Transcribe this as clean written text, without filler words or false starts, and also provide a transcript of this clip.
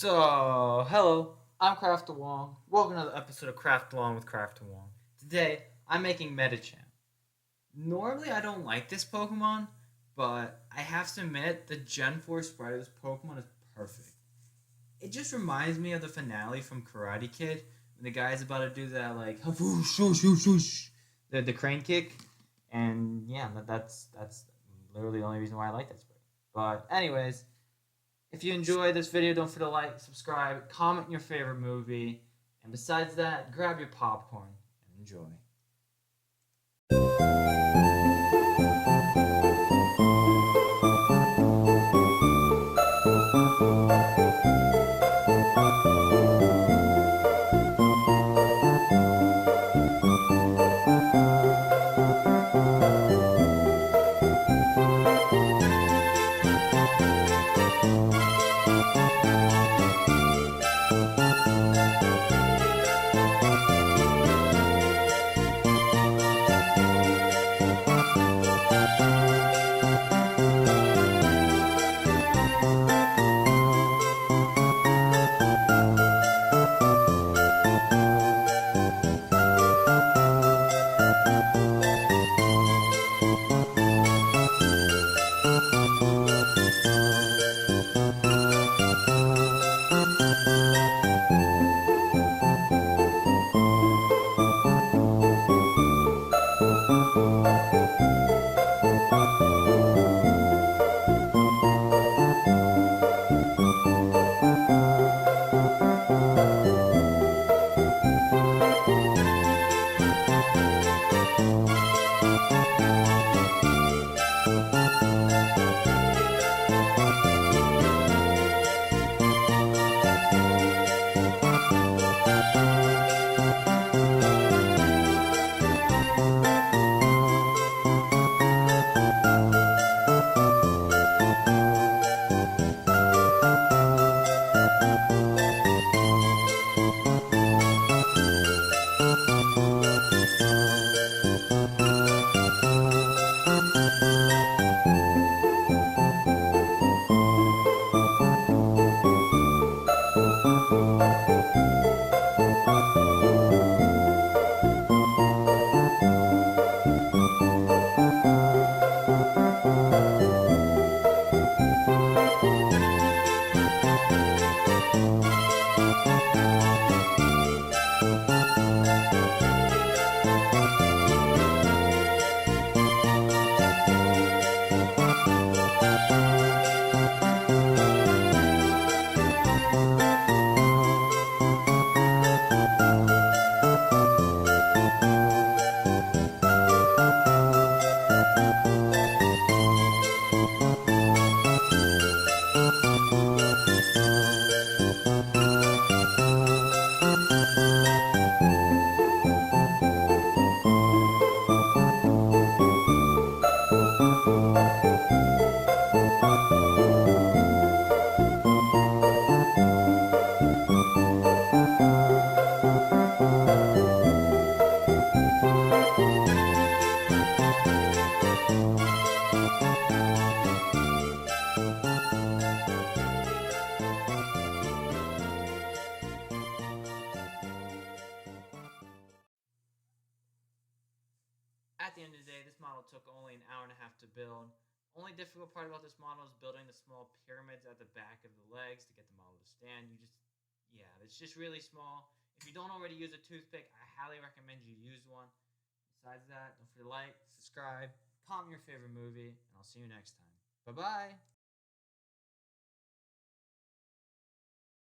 Hello, I'm Crafter Wong. Welcome to another episode of Crafter Wong with Crafter Wong. Today, I'm making Medicham. Normally, I don't like this Pokemon, but I have to admit, the Gen 4 sprite of this Pokemon is perfect. It just reminds me of the finale from Karate Kid, when the guy's about to do that, like, the crane kick. And yeah, that's literally the only reason why I like that sprite. But anyways, if you enjoyed this video, don't forget to like, subscribe, comment your favorite movie, and besides that, grab your popcorn and enjoy. At the end of the day, this model took only an hour and a half to build. Only difficult part about this model is building the small pyramids at the back of the legs to get the model to stand. It's just really small. If you don't already use a toothpick, I highly recommend you use one. Besides that, don't forget to like, subscribe, comment your favorite movie, and I'll see you next time. Bye-bye!